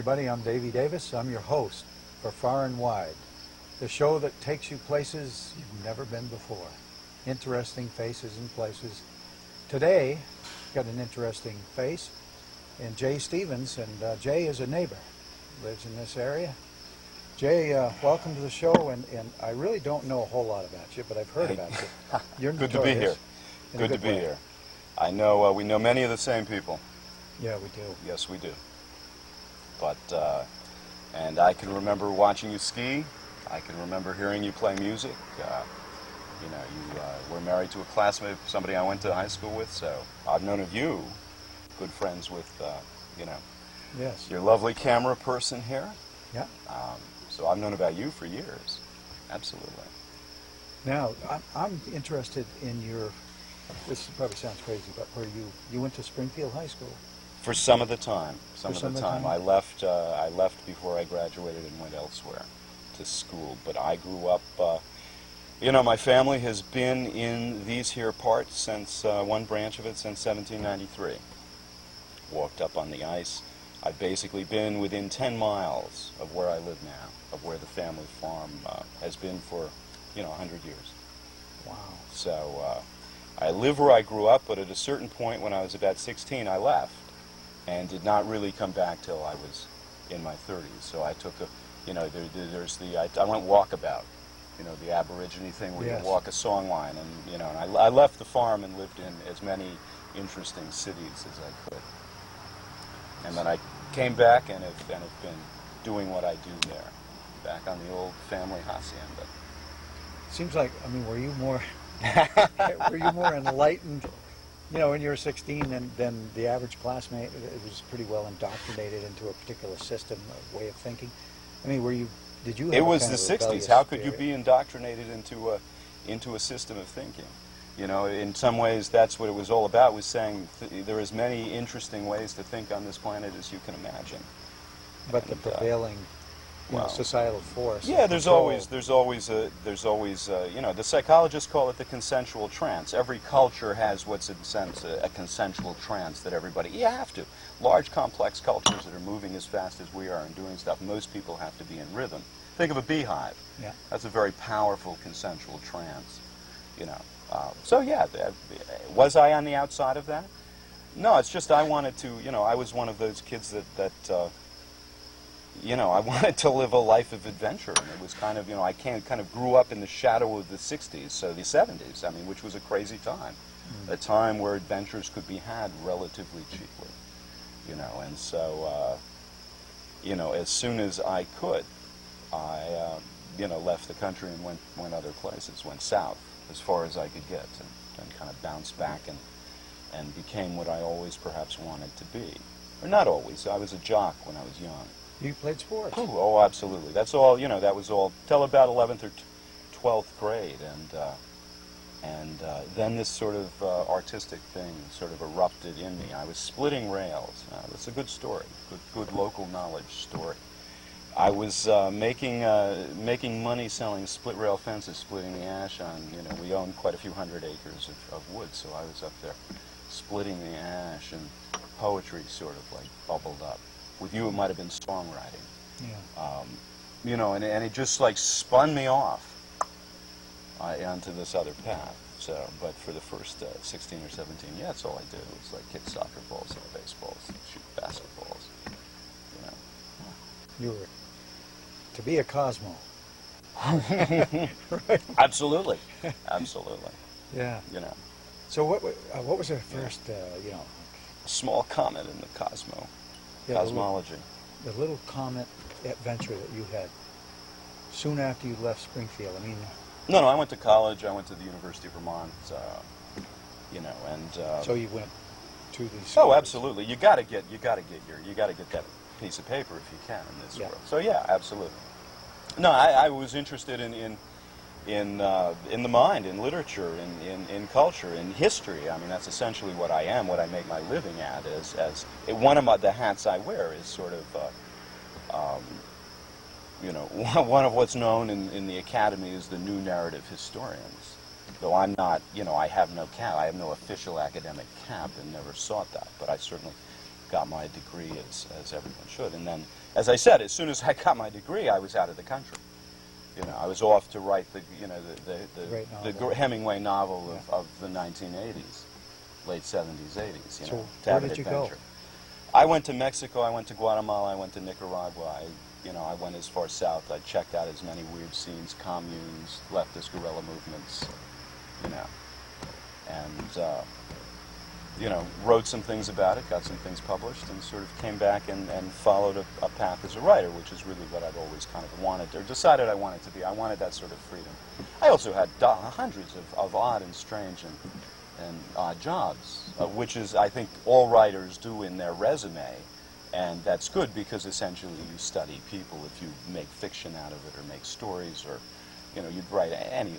everybody. I'm Davey Davis. I'm your host for Far and Wide, the show that takes you places you've never been before. Interesting faces and places. Today, got an interesting face in Jay Stevens, and Jay is a neighbor, lives in this area. Jay, welcome to the show, and I really don't know a whole lot about you, but I've heard about you. You're good to be here. Good to be here. I know we know many of the same people. Yeah, we do. Yes, we do. But and I can remember watching you ski. I can remember hearing you play music. You know, you were married to a classmate, somebody I went to high school with. So I've known of you, good friends with, you know, yes, your lovely camera person here. Yeah. So I've known about you for years. Absolutely. Now, I'm interested in your, this probably sounds crazy, but where you went to Springfield High School? For some of the time. Some For of the time. I left before I graduated and went elsewhere to school. But I grew up, you know, my family has been in these here parts since, one branch of it since 1793. Walked up on the ice. I've basically been within 10 miles of where I live now, of where the family farm has been for, you know, 100 years. Wow. So I live where I grew up, but at a certain point when I was about 16, I left and did not really come back till I was in my 30s. So I took a, you know, there's the, I went walkabout, you know, the Aborigine thing where Yes. you walk a song line, and, you know, and I left the farm and lived in as many interesting cities as I could. And then I came back and have been doing what I do there, back on the old family hacienda. Seems like, I mean, were you more enlightened, you know, when you were 16 than the average classmate? It was pretty well indoctrinated into a particular system, a way of thinking. I mean, did you have It was kind the of 60s. How could you be indoctrinated into a system of thinking? You know, in some ways, that's what it was all about, was saying there are as many interesting ways to think on this planet as you can imagine. But the prevailing, you know, societal force. Yeah, there's always, you know, the psychologists call it the consensual trance. Every culture has what's in a sense a consensual trance that everybody, you have to. Large, complex cultures that are moving as fast as we are and doing stuff, most people have to be in rhythm. Think of a beehive. Yeah. That's a very powerful consensual trance, you know. So yeah, was I on the outside of that? No, it's just I wanted to, you know, I was one of those kids that you know, I wanted to live a life of adventure, and it was kind of, you know, I kind of grew up in the shadow of the 60s, so the 70s, I mean, which was a crazy time, a time where adventures could be had relatively cheaply, you know, and so, you know, as soon as I could, I, you know, left the country and went other places, went south as far as I could get, and kind of bounced back and became what I always perhaps wanted to be. Or not always, I was a jock when I was young. You played sports? Oh, absolutely. That's all, you know, that was all till about 11th or 12th grade, and then this sort of artistic thing sort of erupted in me. I was splitting rails. That's a good story, good local knowledge story. I was making money selling split rail fences, splitting the ash on, you know, we owned quite a few hundred acres of wood, so I was up there splitting the ash, and poetry sort of like bubbled up. With you, it might have been songwriting. Yeah. You know, and it just like spun me off onto this other path. So, but for the first 16 or 17, yeah, that's all I did. It was like kick soccer balls, hit baseballs, shoot basketballs. You know. You were to be a Cosmo. Right. Absolutely. Absolutely. Yeah. You know. So what was our first, you know? A small comet in the cosmology. The little comet adventure that you had soon after you left Springfield. I mean. No, I went to college. I went to the University of Vermont. You know, and. So you went to these. Oh, absolutely. You got to get that piece of paper if you can in this world. So yeah, absolutely. No, I was interested in the mind, in literature, in culture, in history. I mean, that's essentially what I am, what I make my living at. One of the hats I wear is sort of, you know, one of what's known in the academy as the new narrative historians. Though I'm not, you know, I have no cap, I have no official academic cap and never sought that, but I certainly got my degree as everyone should. And then, as I said, as soon as I got my degree, I was out of the country. You know, I was off to write the Great the novel. Hemingway novel Yeah. of the 1980s, late 70s, 80s. You So know, to where have an did you go? adventure. I went to Mexico. I went to Guatemala. I went to Nicaragua. I went as far south. I checked out as many weird scenes, communes, leftist guerrilla movements. You know, and wrote some things about it, got some things published, and sort of came back and followed a path as a writer, which is really what I've always kind of wanted, or decided I wanted to be. I wanted that sort of freedom. I also had hundreds of odd and strange and odd jobs, which is, I think, all writers do in their resume, and that's good because essentially you study people if you make fiction out of it or make stories or, you'd write any.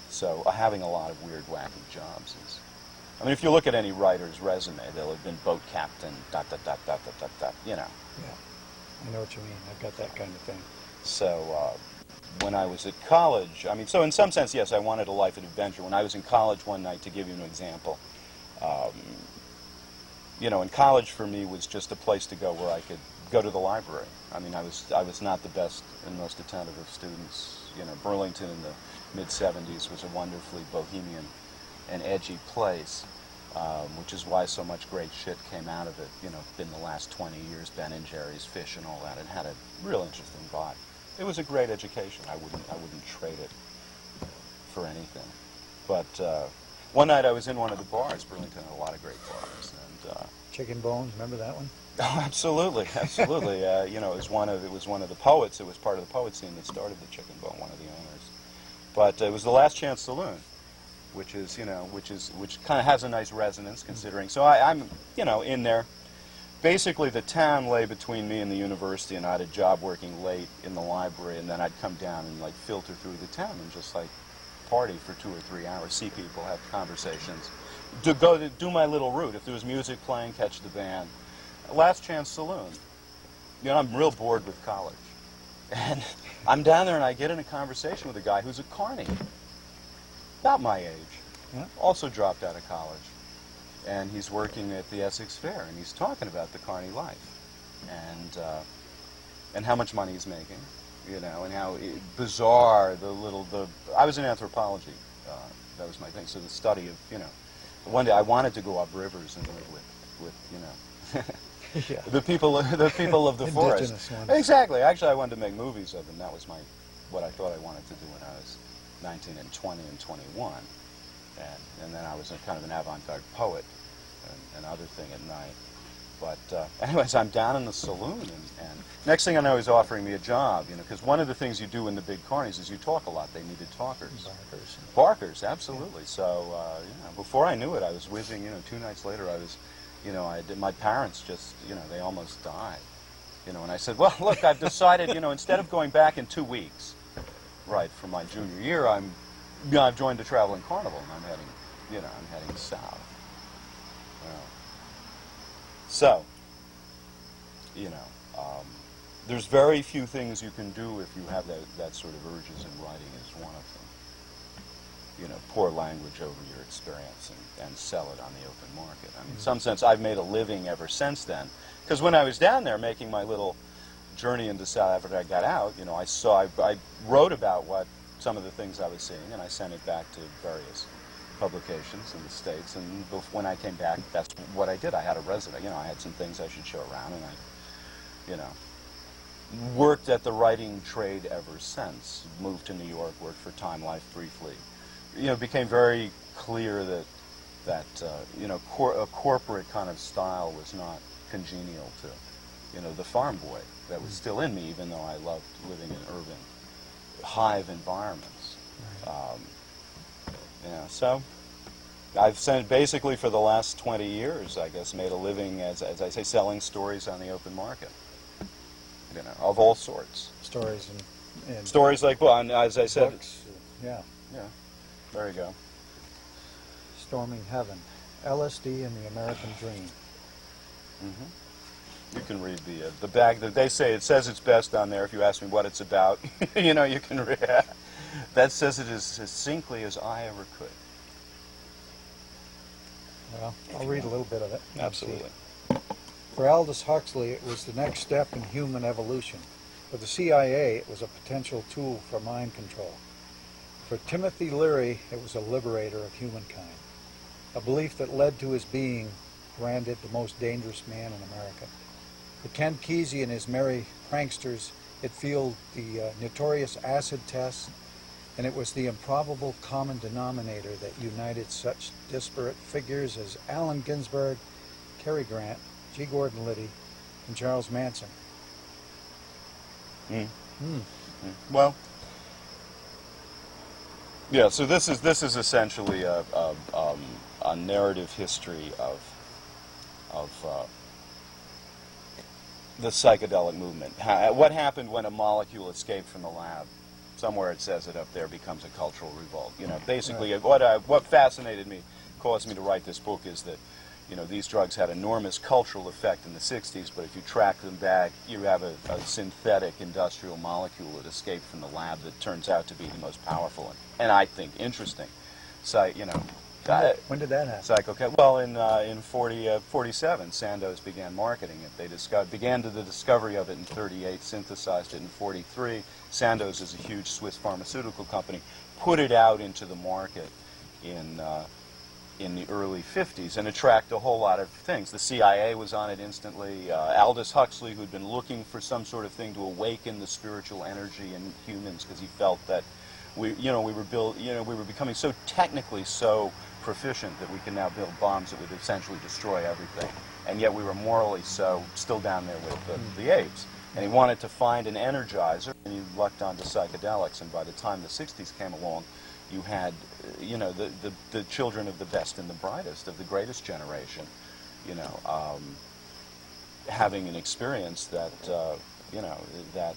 So having a lot of weird, wacky jobs is... I mean, if you look at any writer's resume, they'll have been boat captain, ... Yeah, I know what you mean. I've got that kind of thing. So when I was at college, I mean, so in some sense, yes, I wanted a life of adventure. When I was in college one night, to give you an example, in college for me was just a place to go where I could go to the library. I mean, I was not the best and most attentive of students. Burlington in the mid-'70s was a wonderfully bohemian and edgy place, which is why so much great shit came out of it. In the last 20 years, Ben and Jerry's, Fish, and all that. It had a real interesting vibe. It was a great education. I wouldn't trade it for anything. But one night I was in one of the bars. Burlington had a lot of great bars, and Chicken Bones, remember that one? oh, absolutely, absolutely. It was one of the poets. It was part of the poet scene that started the Chicken Bone, one of the owners. But it was the Last Chance Saloon, which kind of has a nice resonance considering. So I'm in there. Basically, the town lay between me and the university, and I had a job working late in the library, and then I'd come down and filter through the town and just party for 2 or 3 hours, see people, have conversations, do my little route. If there was music playing, catch the band. Last Chance Saloon. I'm real bored with college, and I'm down there and I get in a conversation with a guy who's a carny. About my age, Yeah. also dropped out of college, and he's working at the Essex Fair, and he's talking about the carny life, and how much money he's making, and how bizarre I was in anthropology, that was my thing, so the study of, one day I wanted to go up rivers and live with Yeah. the people of the forest. Indigenous ones. Exactly. Actually, I wanted to make movies of them. That was what I thought I wanted to do when I was 19 and 20 and 21. And then I was kind of an avant-garde poet and other thing at night. But anyways, I'm down in the saloon, and next thing I know, he's offering me a job, because one of the things you do in the big carnies is you talk a lot. They needed talkers. Barkers, absolutely. So, before I knew it, I was whizzing, 2 nights later, I was, my parents just, they almost died. And I said, well, look, I've decided, instead of going back in 2 weeks, right, for my junior year, I've joined a traveling carnival, and I'm heading south. So, there's very few things you can do if you have that sort of urges, and writing is one of them. Pour language over your experience and sell it on the open market. I mean, in some sense, I've made a living ever since then. Because when I was down there making my little journey into South Africa, I got out, I wrote about some of the things I was seeing, and I sent it back to various publications in the States, and when I came back, that's what I did. I had a resume, I had some things I should show around, and I, worked at the writing trade ever since. Moved to New York, worked for Time Life briefly. It became very clear that a corporate kind of style was not congenial to, the farm boy that was still in me, even though I loved living in urban hive environments. So I've basically for the last 20 years, I guess, made a living, as I say, selling stories on the open market, of all sorts. Stories and Stories like, well, as I said, books. Yeah. There you go. Storming Heaven, LSD and the American Dream. You can read the bag that they say. It says it's best on there. If you ask me what it's about, you can read. That says it as succinctly as I ever could. Well, I'll read a little bit of it. Absolutely. For Aldous Huxley, it was the next step in human evolution. For the CIA, it was a potential tool for mind control. For Timothy Leary, it was a liberator of humankind, a belief that led to his being branded the most dangerous man in America. For Ken Kesey and his merry pranksters, it fueled the notorious acid test, and it was the improbable common denominator that united such disparate figures as Allen Ginsberg, Cary Grant, G. Gordon Liddy, and Charles Manson. Well, yeah. So this is essentially a narrative history of the psychedelic movement. What happened when a molecule escaped from the lab? Somewhere it says it up there, becomes a cultural revolt. You know, basically, right. What fascinated me, caused me to write this book, is that, you know, these drugs had enormous cultural effect in the 60s, but if you track them back, you have a synthetic industrial molecule that escaped from the lab that turns out to be the most powerful and I think interesting. So, you know, when did that happen? Psychochem. Well, in 47, Sandoz began marketing it. They began the discovery of it in 38, synthesized it in 43. Sandoz is a huge Swiss pharmaceutical company, put it out into the market in the early 50s and attract a whole lot of things. The CIA was on it instantly. Aldous Huxley, who'd been looking for some sort of thing to awaken the spiritual energy in humans, because he felt that we were becoming so technically so proficient that we can now build bombs that would essentially destroy everything, and yet we were morally so still down there with the apes. And he wanted to find an energizer, and he lucked onto psychedelics. And by the time the 60s came along, you had, you know, the children of the best and the brightest of the greatest generation, you know, having an experience that, you know, that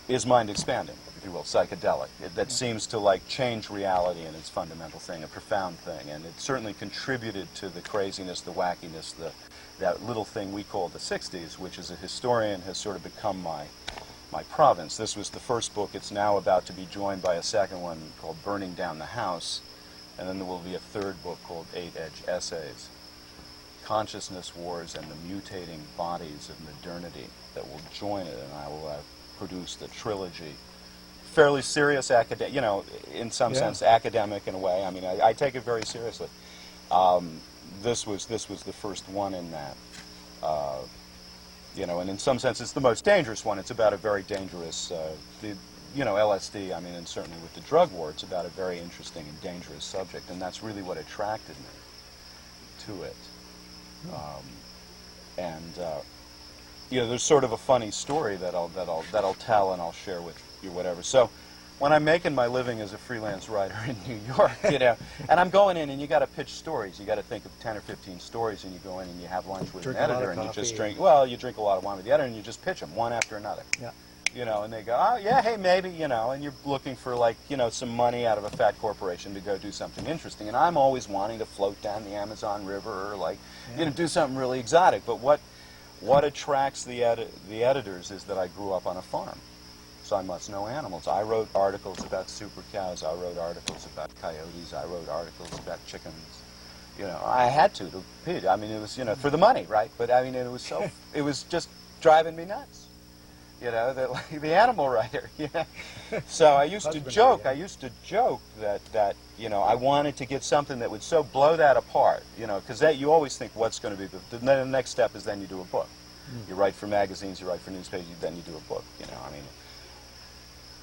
is mind expanding, if you will, psychedelic. That seems to like change reality in its fundamental thing, a profound thing, and it certainly contributed to the craziness, the wackiness, that little thing we call the 60s, which as a historian has sort of become my province. This was the first book. It's now about to be joined by a second one called Burning Down the House, and then there will be a third book called 8-Edge Essays, Consciousness Wars and the Mutating Bodies of Modernity, that will join it, and I will have produced a trilogy. Fairly serious academic, you know, in some sense academic in a way. I mean, I take it very seriously. This was the first one in that. You know, and in some sense it's the most dangerous one. It's about a very dangerous, you know, LSD, I mean, and certainly with the drug war, it's about a very interesting and dangerous subject, and that's really what attracted me to it. You know, there's sort of a funny story that I'll tell and I'll share with you, whatever. So, when I'm making my living as a freelance writer in New York, you know, and I'm going in and you got to pitch stories. You got to think of 10 or 15 stories, and you go in and you have lunch with an editor, and you just drink. Well, you drink a lot of wine with the editor, and you just pitch them one after another. Yeah. You know, and they go, oh yeah, hey, maybe, you know, and you're looking for, like, you know, some money out of a fat corporation to go do something interesting. And I'm always wanting to float down the Amazon River, or like, you know, do something really exotic. But what attracts the editors is that I grew up on a farm. So I must know animals. I wrote articles about super cows. I wrote articles about coyotes. I wrote articles about chickens. You know, I had to compete. I mean, it was, you know, for the money, right? But I mean, it was just driving me nuts. You know, the animal writer. Yeah. So I used to joke. I used to joke that you know, I wanted to get something that would so blow that apart. You know, because you always think what's going to be the next step is then you do a book. You write for magazines. You write for newspapers. Then you do a book. You know, I mean,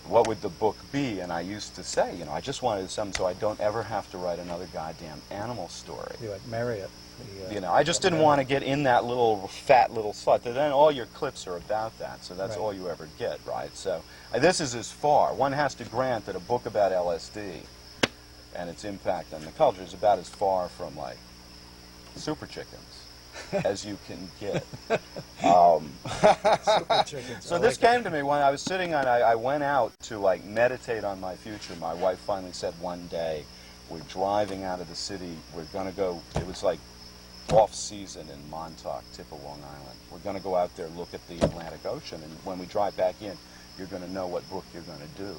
what would the book be? And I used to say, you know, I just wanted something so I don't ever have to write another goddamn animal story. You would marry it. You know, I just didn't want to get in that little fat little slot. Then all your clips are about that, so that's all you ever get, right? So this is as far. One has to grant that a book about LSD and its impact on the culture is about as far from, like, Super Chickens as you can get. Super Chickens. So this came to me when I was sitting on, I went out to, like, meditate on my future. My wife finally said one day, we're driving out of the city, we're going to go, it was like off-season in Montauk, tip of Long Island. We're going to go out there, look at the Atlantic Ocean, and when we drive back in, you're going to know what book you're going to do.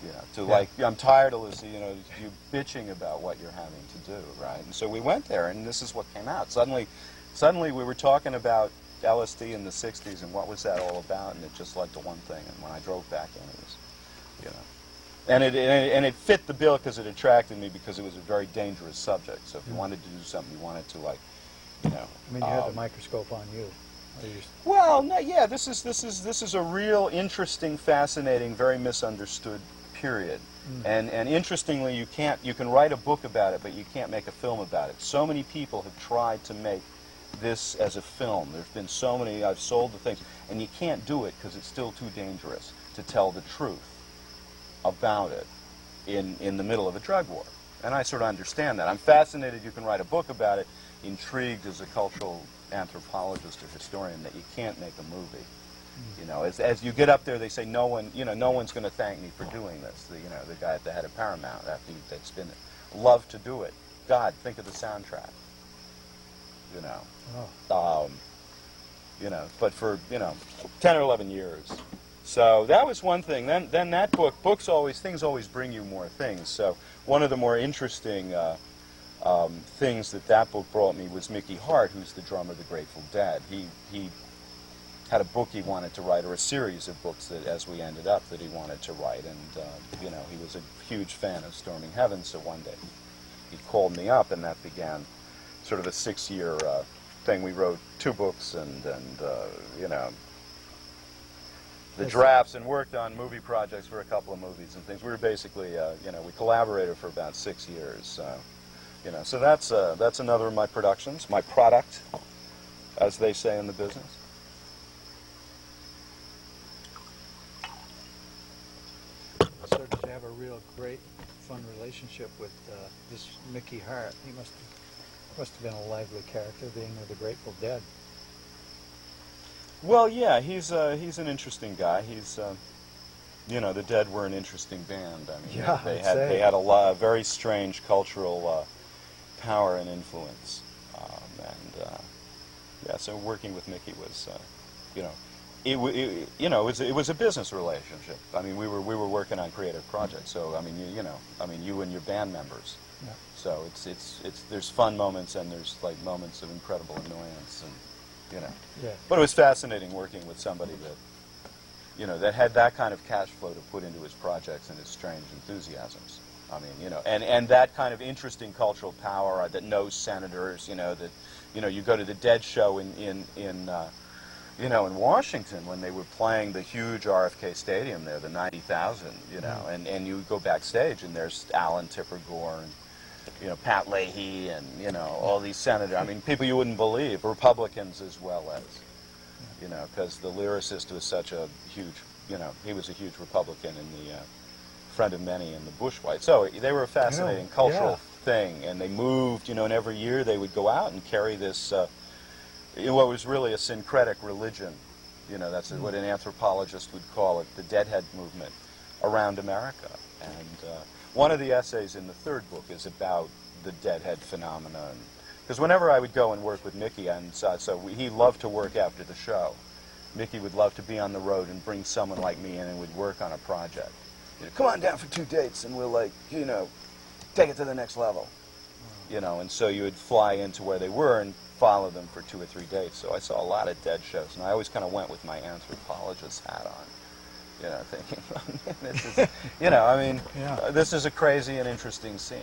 You know, to Yeah. like, I'm tired of listening, you know, you bitching about what you're having to do, right? And so we went there, and this is what came out. Suddenly we were talking about LSD in the 60s, and what was that all about, and it just led to one thing, and when I drove back in, it was, you know. And it fit the bill because it attracted me because it was a very dangerous subject. So if you wanted to do something, you wanted to, like, you know. I mean, you had the microscope on you. Or you Well, no, yeah, this is a real interesting, fascinating, very misunderstood period. And interestingly, you can write a book about it, but you can't make a film about it. So many people have tried to make this as a film. There's been so many. I've sold the things, and you can't do it because it's still too dangerous to tell the truth about it in the middle of a drug war. And I sort of understand that. I'm fascinated you can write a book about it, intrigued as a cultural anthropologist or historian that you can't make a movie. You know, as you get up there, they say no one's going to thank me for doing this. The guy at the head of Paramount, after that's been love to do it. God, think of the soundtrack. You know, you know, but for 10 or 11 years. So that was one thing. Then that books things always bring you more things. So one of the more interesting things that book brought me was Mickey Hart, who's the drummer of the Grateful Dead. He had a book he wanted to write, or a series of books that, as we ended up, that he wanted to write. And you know, he was a huge fan of Storming Heaven. So one day he called me up, and that began sort of a 6-year thing. We wrote 2 books, and you know, the drafts, and worked on movie projects for a couple of movies and things. We were basically, you know, we collaborated for about 6 years. You know, so that's another of my productions, my product, as they say in the business. So did you have a real great, fun relationship with this Mickey Hart? He must have been a lively character, being with the Grateful Dead. Well, yeah, he's an interesting guy. He's, you know, the Dead were an interesting band. I mean, Yeah, they had a very strange cultural power and influence, yeah. So working with Mickey was, you know, it was a business relationship. I mean, we were working on creative projects. So I mean, you and your band members. Yeah. So there's fun moments, and there's like moments of incredible annoyance, and you know. Yeah. But it was fascinating working with somebody that, you know, that had that kind of cash flow to put into his projects and his strange enthusiasms. I mean, you know, and that kind of interesting cultural power that knows senators. You know, that, you know, you go to the Dead show in Washington when they were playing the huge RFK Stadium there, the 90,000. You know, and you go backstage and there's Alan Tipper Gore and, you know, Pat Leahy and, you know, all these senators. I mean, people you wouldn't believe, Republicans as well as, you know, because the lyricist was such a huge, you know, he was a huge Republican in the friend of many in the Bush White. So they were a fascinating cultural thing, and they moved, you know, and every year they would go out and carry this, what was really a syncretic religion, you know, that's what an anthropologist would call it, the Deadhead movement, around America. And one of the essays in the 3rd book is about the Deadhead phenomenon. Because whenever I would go and work with Mickey, and he loved to work after the show. Mickey would love to be on the road and bring someone like me in and would work on a project. You know, come on down for 2 dates and we'll, like, you know, take it to the next level. You know, and so you would fly into where they were and follow them for 2 or 3 dates. So I saw a lot of Dead shows, and I always kind of went with my anthropologist hat on. You know, thinking, this is, you know, I mean, this is a crazy and interesting scene.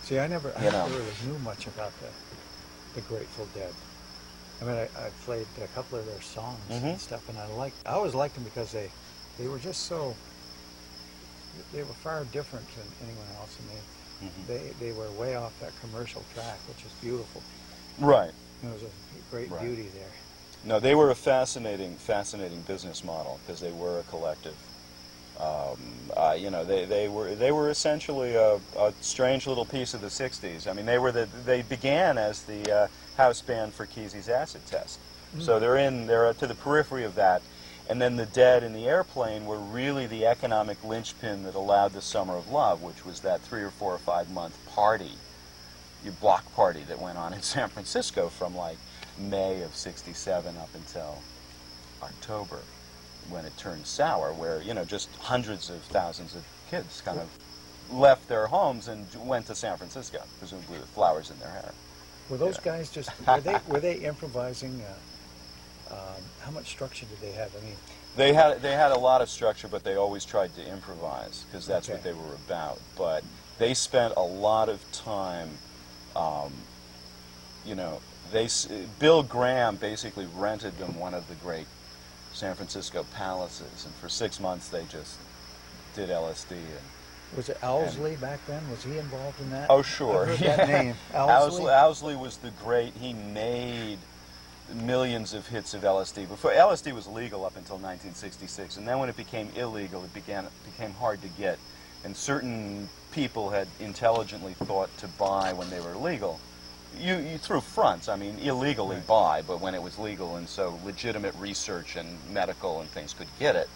See, I never You know. really knew much about the Grateful Dead. I mean, I played a couple of their songs and stuff, and I always liked them because they were just so, they were far different than anyone else, and they were way off that commercial track, which is beautiful. Right. There was a great beauty there. No, they were a fascinating business model because they were a collective. You know, they were essentially a strange little piece of the '60s. I mean, they began as the house band for Kesey's Acid Test. So they're to the periphery of that. And then the Dead and the Airplane were really the economic linchpin that allowed the Summer of Love, which was that 3 or 4 or 5 month party, your block party that went on in San Francisco from like May of '67 up until October. when it turned sour, where just hundreds of thousands of kids kind of left their homes and went to San Francisco, presumably with flowers in their hair. Were those guys just were they improvising? How much structure did they have? I mean, they had a lot of structure, but they always tried to improvise because that's what they were about. But they spent a lot of time, Bill Graham basically rented them one of the great San Francisco palaces, and for 6 months they just did LSD. And was it Owsley back then? Was he involved in that? oh, sure. I heard that name. Owsley? Owsley was the great. He made millions of hits of LSD. Before LSD was legal up until 1966, and then when it became illegal, it became hard to get. And certain people had intelligently thought to buy when they were legal. You through fronts, I mean, illegally buy, but when it was legal, and so legitimate research and medical and things could get it,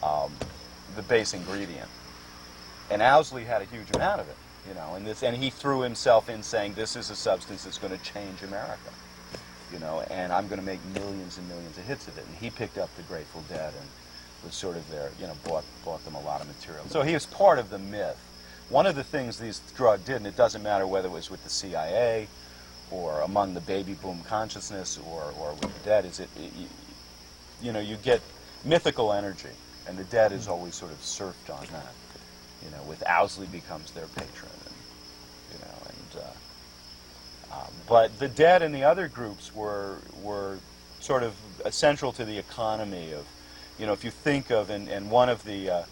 the base ingredient. And Owsley had a huge amount of it, and he threw himself in saying, this is a substance that's going to change America, and I'm going to make millions and millions of hits of it. And he picked up the Grateful Dead and was sort of there, bought them a lot of material. So he was part of the myth. One of the things these drugs did, and it doesn't matter whether it was with the CIA or among the baby boom consciousness or with the Dead, is you get mythical energy, and the Dead is always sort of surfed on that. With Owsley becomes their patron, but the Dead and the other groups were sort of essential to the economy of, if you think of, and one of the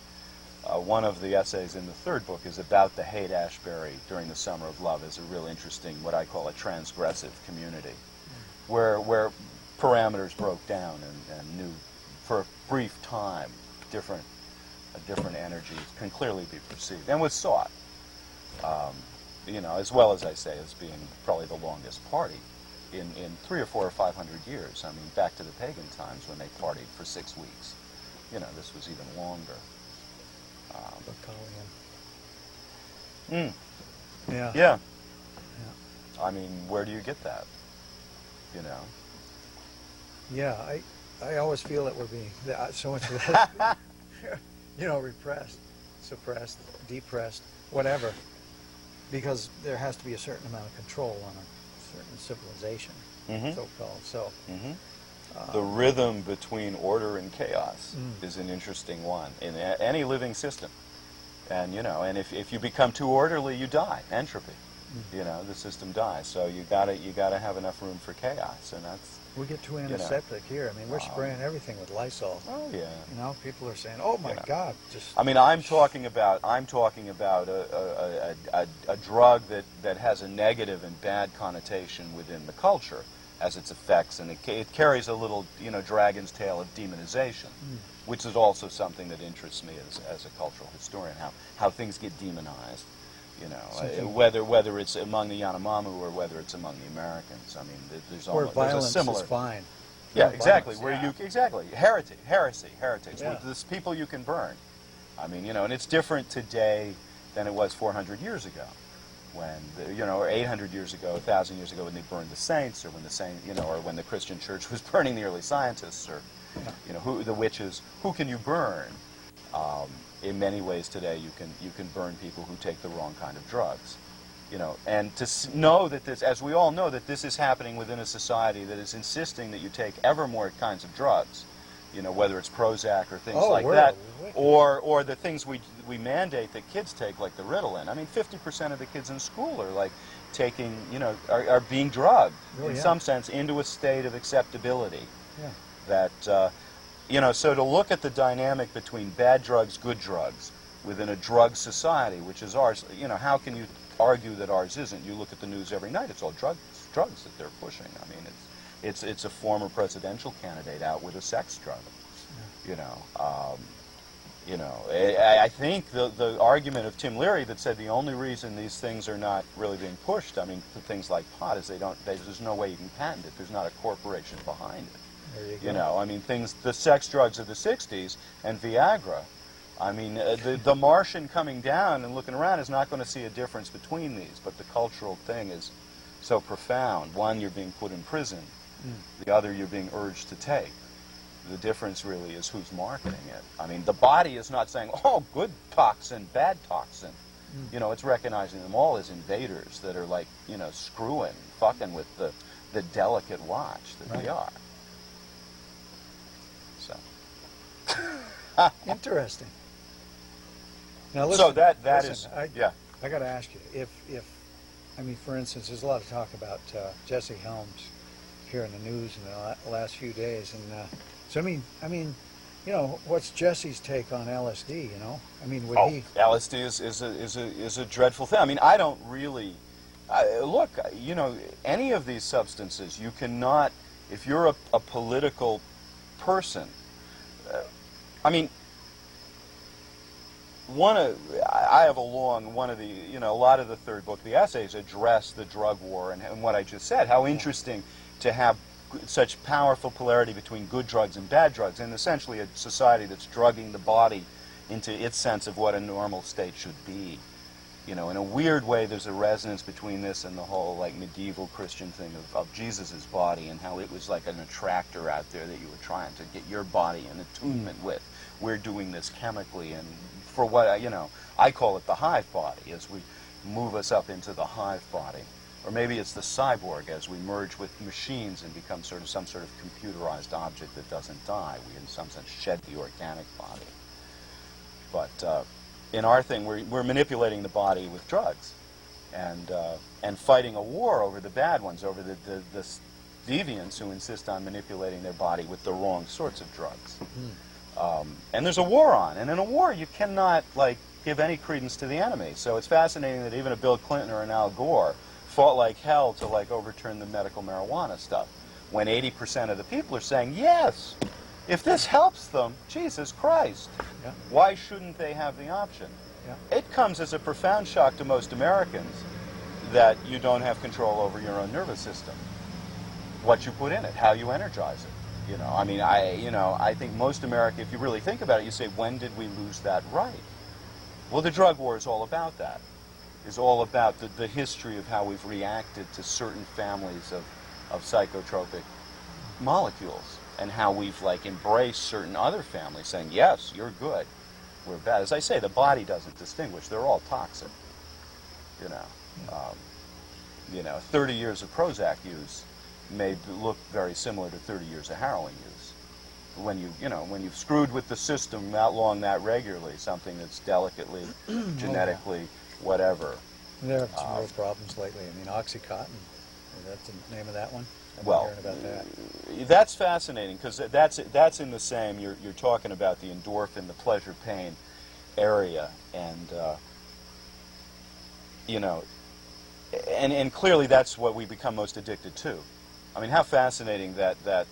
essays in the third book is about the Haight-Ashbury during the Summer of Love as a real interesting, what I call a transgressive community, where parameters broke down and knew for a brief time a different energy can clearly be perceived and was sought. As well as I say, as being probably the longest party in 300 or 400 or 500 years. I mean, back to the pagan times when they partied for 6 weeks. This was even longer. Yeah. Yeah. I mean, where do you get that? Yeah, I always feel that we're being so much of that, repressed, suppressed, depressed, whatever, because there has to be a certain amount of control on a certain civilization, so-called. So. The rhythm between order and chaos is an interesting one in any living system. And, and if you become too orderly, you die. Entropy. The system dies. So you gotta have enough room for chaos, and that's. We get too antiseptic here. I mean, we're spraying everything with Lysol. Oh yeah. People are saying, "Oh my God!" Just. I mean, I'm talking about a drug that has a negative and bad connotation within the culture as its effects, and it carries a little, dragon's tail of demonization, which is also something that interests me as a cultural historian, how things get demonized, whether it's among the Yanomamo or whether it's among the Americans. I mean, there's a similar. Is fine. Yeah, exactly. Heresy. There's people you can burn. I mean, and it's different today than it was 400 years ago. When or 800 years ago, 1,000 years ago, when they burned the saints, or when or when the Christian Church was burning the early scientists, or the witches. Who can you burn? In many ways today, you can burn people who take the wrong kind of drugs. And to know that this, as we all know, that this is happening within a society that is insisting that you take ever more kinds of drugs. Whether it's Prozac or things like that, or the things we mandate that kids take, like the Ritalin. I mean, 50% of the kids in school are like taking, are being drugged in some sense into a state of acceptability. Yeah. That, so to look at the dynamic between bad drugs, good drugs, within a drug society, which is ours, how can you argue that ours isn't? You look at the news every night; it's all drugs that they're pushing. I mean, it's a former presidential candidate out with a sex drug. I think the argument of Tim Leary that said the only reason these things are not really being pushed, I mean, for things like pot, is there's no way you can patent it. There's not a corporation behind it. There you go. I mean, the sex drugs of the 60s and Viagra. I mean, the Martian coming down and looking around is not going to see a difference between these, but the cultural thing is so profound. One, you're being put in prison. The other, you're being urged to take. The difference really is who's marketing it. I mean, the body is not saying, oh, good toxin, bad toxin. You know, it's recognizing them all as invaders that are like, you know, screwing, fucking with the delicate watch that we are. So. Interesting. Now listen, So that listen, is, yeah. I got to ask you, if I mean, for instance, there's a lot of talk about Jesse Helms here in the news in the last few days, and so I mean, you know, what's Jesse's take on LSD? You know, I mean, would he? LSD is a dreadful thing. I mean, I don't really look. You know, any of these substances, you cannot. If you're a political person, I mean. I have one of the, you know, a lot of the third book, the essays address the drug war and what I just said, how interesting to have such powerful polarity between good drugs and bad drugs, and essentially a society that's drugging the body into its sense of what a normal state should be. You know, in a weird way, there's a resonance between this and the whole, like, medieval Christian thing of Jesus' body and how it was like an attractor out there that you were trying to get your body in attunement with. We're doing this chemically, and for what, you know, I call it the hive body, as we move us up into the hive body. Or maybe it's the cyborg as we merge with machines and become sort of some sort of computerized object that doesn't die. We, in some sense, shed the organic body. But in our thing, we're manipulating the body with drugs and fighting a war over the bad ones, over the deviants who insist on manipulating their body with the wrong sorts of drugs. And there's a war on, and in a war you cannot, like, give any credence to the enemy. So it's fascinating that even a Bill Clinton or an Al Gore fought like hell to, like, overturn the medical marijuana stuff, when 80% of the people are saying, yes, if this helps them, Jesus Christ, why shouldn't they have the option? It comes as a profound shock to most Americans that you don't have control over your own nervous system, what you put in it, how you energize it. You know, I mean, I think most America, if you really think about it, you say, when did we lose that right? Well, the drug war is all about that. It's all about the history of how we've reacted to certain families of psychotropic molecules, and how we've, like, embraced certain other families, saying, yes, you're good, we're bad. As I say, the body doesn't distinguish. They're all toxic. You know, 30 years of Prozac use may look very similar to 30 years of heroin use. When when you've screwed with the system, outlawing that regularly, something that's delicately, genetically, whatever. There have some real problems lately. I mean, Oxycontin, that's the name of that one? Well, about that. That's fascinating, because that's in the same, you're talking about the endorphin, the pleasure-pain area, and, you know, and clearly that's what we become most addicted to. I mean, how fascinating that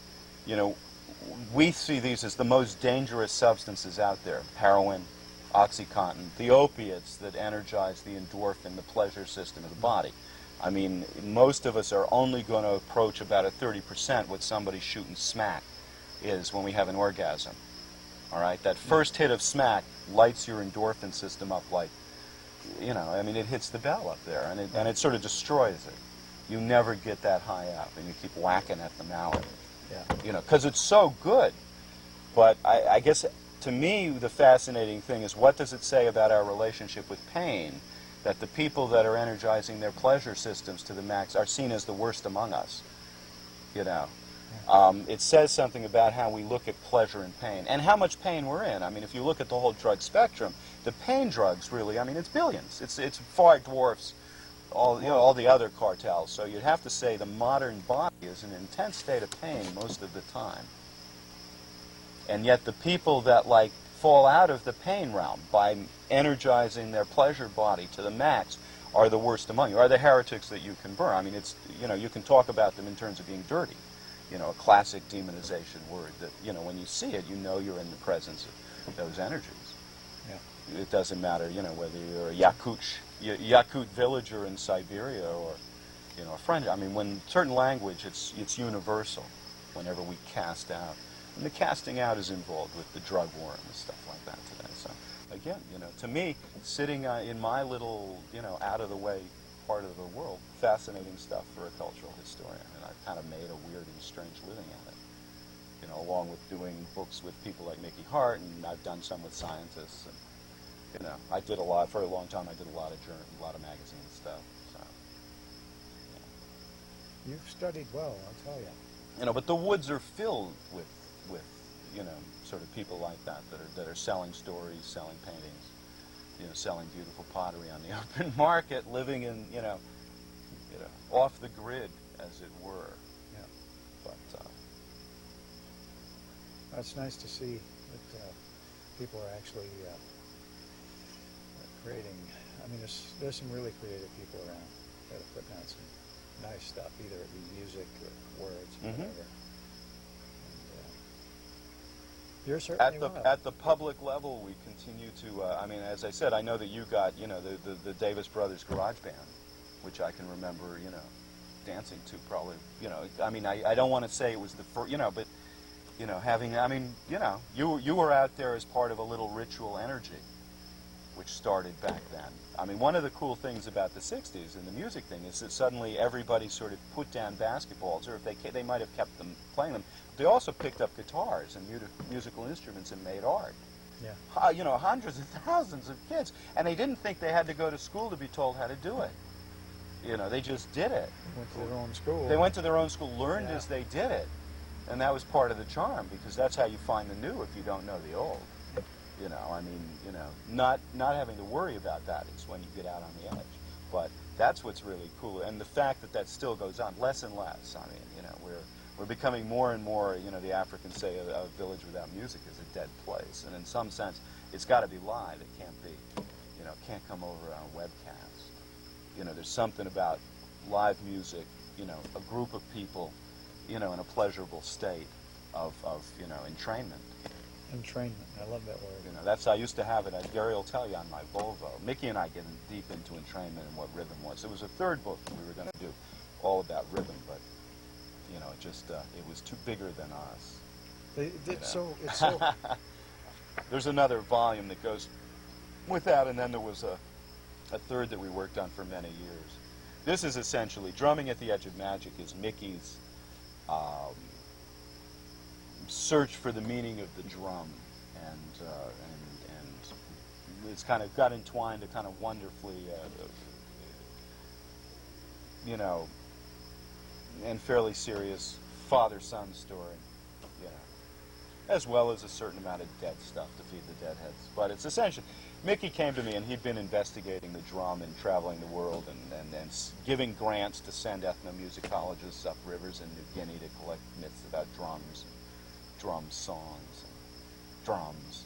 you know, we see these as the most dangerous substances out there. Heroin, Oxycontin, the opiates that energize the endorphin, the pleasure system of the body. I mean, most of us are only going to approach about a 30% what somebody shooting smack is when we have an orgasm. All right? That first hit of smack lights your endorphin system up like, you know, I mean, it hits the bell up there, and it sort of destroys it. You never get that high up, and you keep whacking at the mallet. You know, because it's so good. But I guess, to me, the fascinating thing is, what does it say about our relationship with pain, that the people that are energizing their pleasure systems to the max are seen as the worst among us? You know, it says something about how we look at pleasure and pain, and how much pain we're in. I mean, if you look at the whole drug spectrum, the pain drugs really, I mean, it's billions. It's far dwarfs all the other cartels. So you'd have to say the modern body is in an intense state of pain most of the time. And yet the people that, like, fall out of the pain realm by energizing their pleasure body to the max are the worst among you, are the heretics that you can burn. I mean, it's, you know, you can talk about them in terms of being dirty. You know, a classic demonization word that, you know, when you see it, you know you're in the presence of those energies. It doesn't matter, you know, whether you're a Yakut villager in Siberia or, you know, a friend. I mean, when certain language, it's universal whenever we cast out. And the casting out is involved with the drug war and the stuff like that today. So, again, you know, to me, sitting in my little, you know, out-of-the-way part of the world, fascinating stuff for a cultural historian. And I've kind of made a weird and strange living at it. you know, along with doing books with people like Mickey Hart, and I've done some with scientists, and you know, I did a lot for a long time. I did a lot of a lot of magazine stuff. So, You've studied well, I'll tell you. you know, but the woods are filled with you know, sort of people like that that are selling stories, selling paintings, you know, selling beautiful pottery on the open market, living in you know, off the grid, as it were. Yeah. But It's nice to see that people are actually creating. I mean, there's some really creative people around that are putting out some nice stuff, either it be music or words, or Mhm. whatever. And, you're certainly one of them. at the public level, we continue to. I mean, as I said, I know that you got you know the Davis Brothers Garage Band, which I can remember you know dancing to probably you know. I mean, I don't want to say it was the first you know, but you know having. I mean, you know, you were out there as part of a little ritual energy, which started back then. I mean, one of the cool things about the '60s and the music thing is that suddenly everybody sort of put down basketballs, or if they might have kept them playing them. They also picked up guitars and musical instruments and made art. Yeah. You know, hundreds of thousands of kids, and they didn't think they had to go to school to be told how to do it. You know, they just did it. Went to their own school. They went to their own school, learned Yeah. as they did it, and that was part of the charm, because that's how you find the new if you don't know the old. You know, I mean, you know, not having to worry about that is when you get out on the edge. But that's what's really cool, and the fact that that still goes on, less and less. I mean, you know, we're becoming more and more, you know, the Africans say a village without music is a dead place, and in some sense, it's got to be live. It can't be, you know, it can't come over on a webcast. You know, there's something about live music, you know, a group of people, you know, in a pleasurable state of you know, entrainment. Entrainment. I love that word. You know, that's I used to have it. Gary will tell you on my Volvo. Mickey and I get deep into entrainment and what rhythm was. It was a third book that we were going to do, all about rhythm, but you know, it just it was too bigger than us. It's so. It's so. There's another volume that goes with that, and then there was a third that we worked on for many years. This is essentially Drumming at the Edge of Magic is Mickey's search for the meaning of the drum, and it's kind of got entwined a kind of wonderfully, you know, and fairly serious father-son story, you know, as well as a certain amount of dead stuff to feed the deadheads. But it's essentially, Mickey came to me and he'd been investigating the drum and traveling the world and giving grants to send ethnomusicologists up rivers in New Guinea to collect myths about drums, drum songs, and drums,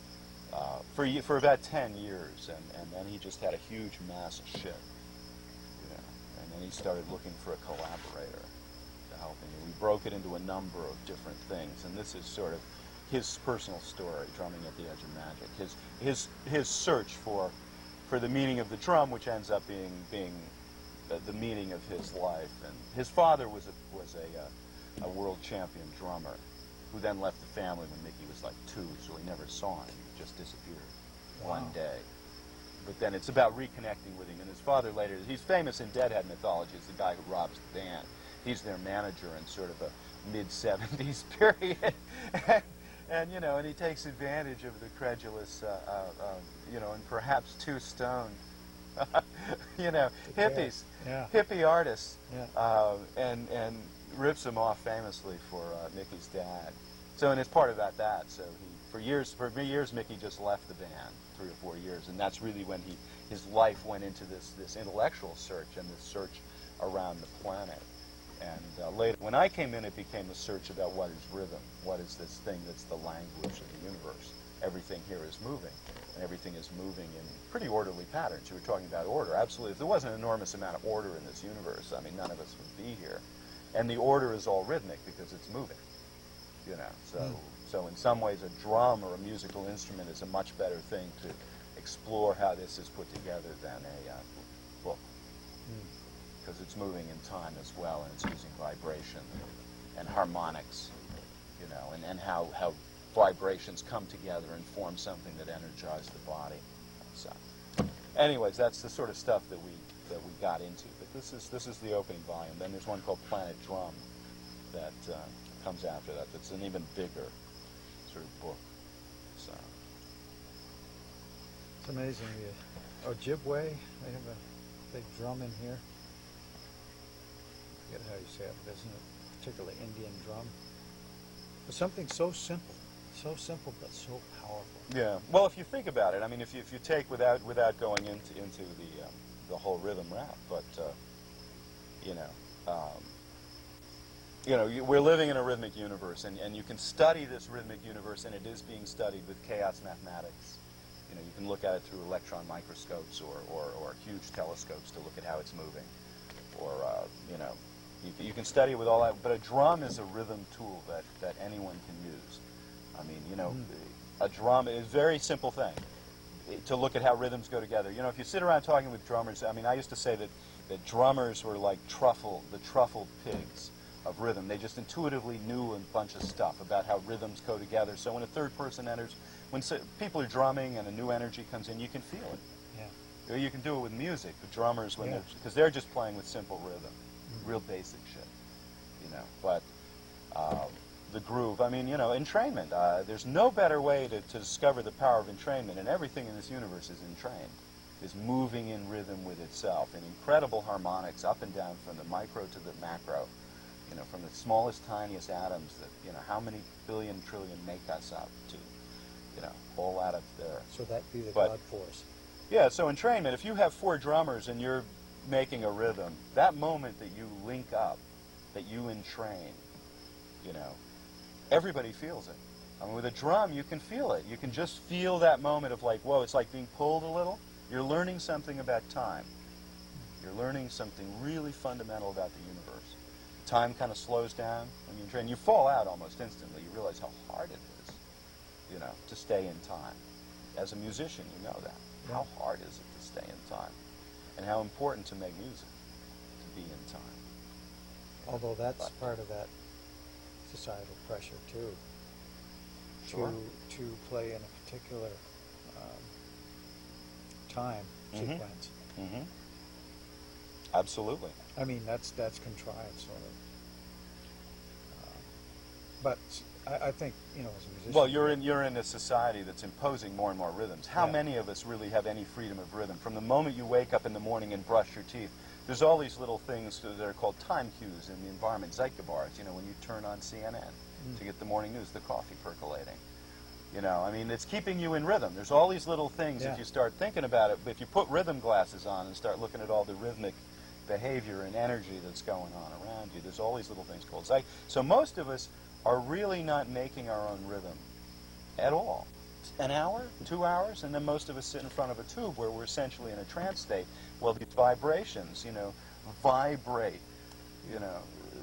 for about 10 years. And then he just had a huge mass of shit, you know, and then he started looking for a collaborator to help him. And we broke it into a number of different things, and this is sort of his personal story, Drumming at the Edge of Magic. His search for the meaning of the drum, which ends up being the meaning of his life. And his father was a world champion drummer, who then left the family when Mickey was like 2, so he never saw him. He just disappeared one day. But then it's about reconnecting with him. And his father later, he's famous in Deadhead mythology as the guy who robs the band. He's their manager in sort of a mid-70s period. And, you know, and he takes advantage of the credulous, you know, and perhaps too stoned, you know, hippies, Yeah. hippie artists, Yeah. and rips him off famously for Mickey's dad. So, and it's part about that. So for years, Mickey just left the band, 3 or 4 years, and that's really when his life went into this intellectual search and this search around the planet. And later, when I came in, it became a search about what is rhythm, what is this thing that's the language of the universe. Everything here is moving, and everything is moving in pretty orderly patterns. You were talking about order. Absolutely. If there wasn't an enormous amount of order in this universe, I mean, none of us would be here. And the order is all rhythmic because it's moving, you know. So in some ways, a drum or a musical instrument is a much better thing to explore how this is put together than a book. Because it's moving in time as well, and it's using vibration and harmonics, you know, and how vibrations come together and form something that energizes the body. So, anyways, that's the sort of stuff that we got into. But this is the opening volume. Then there's one called Planet Drum that comes after that. That's an even bigger sort of book. So It's amazing. The Ojibwe, they have a big drum in here. I forget how you say it, but isn't it a particularly Indian drum? But something so simple but so powerful. yeah. Well, if you think about it, I mean, if you take without going into the whole rhythm rap, but you know. We're living in a rhythmic universe, and you can study this rhythmic universe, and it is being studied with chaos mathematics. You know, you can look at it through electron microscopes or huge telescopes to look at how it's moving. Or, you can study it with all that, but a drum is a rhythm tool that anyone can use. I mean, a drum is a very simple thing to look at how rhythms go together. You know, if you sit around talking with drummers, I mean, I used to say that drummers were like the truffle pigs of rhythm. They just intuitively knew a bunch of stuff about how rhythms go together. So when a third person enters, when people are drumming and a new energy comes in, you can feel it. Yeah. You can do it with music, the drummers, because they're just playing with simple rhythm, real basic shit, But the groove, I mean, entrainment. There's no better way to discover the power of entrainment, and everything in this universe is entrained, is moving in rhythm with itself, in incredible harmonics up and down from the micro to the macro. From the smallest, tiniest atoms that, how many billion, trillion make us up to, all out up there. So that be the God force. Yeah, so entrainment, if you have 4 drummers and you're making a rhythm, that moment that you link up, that you entrain, everybody feels it. I mean, with a drum, you can feel it. You can just feel that moment of like, whoa, it's like being pulled a little. You're learning something about time. You're learning something really fundamental about the universe. Time kind of slows down when you entrain. You fall out almost instantly. You realize how hard it is, to stay in time. As a musician, you know that. Yeah. How hard is it to stay in time? And how important to make music, to be in time. Although that's part of that societal pressure too. Sure. To play in a particular time sequence. Mm-hmm. Absolutely. I mean, that's contrived, sort of. But I think, as a musician. Well, you're in a society that's imposing more and more rhythms. How Yeah. many of us really have any freedom of rhythm? From the moment you wake up in the morning and brush your teeth, there's all these little things that are called time cues in the environment, Zeitgebars, when you turn on CNN to get the morning news, the coffee percolating. I mean, it's keeping you in rhythm. There's all these little things if you start thinking about it. But if you put rhythm glasses on and start looking at all the rhythmic behavior and energy that's going on around you, there's all these little things called Zeit. So most of us are really not making our own rhythm at all. An hour, 2 hours, and then most of us sit in front of a tube where we're essentially in a trance state. Well, these vibrations, vibrate,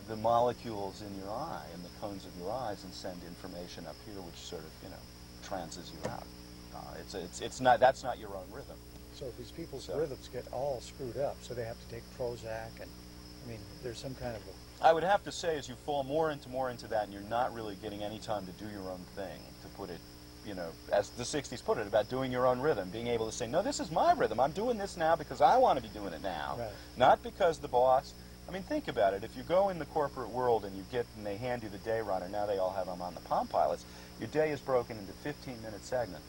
the molecules in your eye and the cones of your eyes and send information up here, which sort of, trances you out. That's not your own rhythm. So these people's rhythms get all screwed up, so they have to take Prozac, and I mean, there's some kind of I would have to say, as you fall more into that, and you're not really getting any time to do your own thing, to put it, as the 60s put it, about doing your own rhythm, being able to say, no, this is my rhythm. I'm doing this now because I want to be doing it now, Right. Not because the boss. I mean, think about it. If you go in the corporate world and they hand you the day runner, now they all have them on the Palm Pilots, your day is broken into 15-minute segments.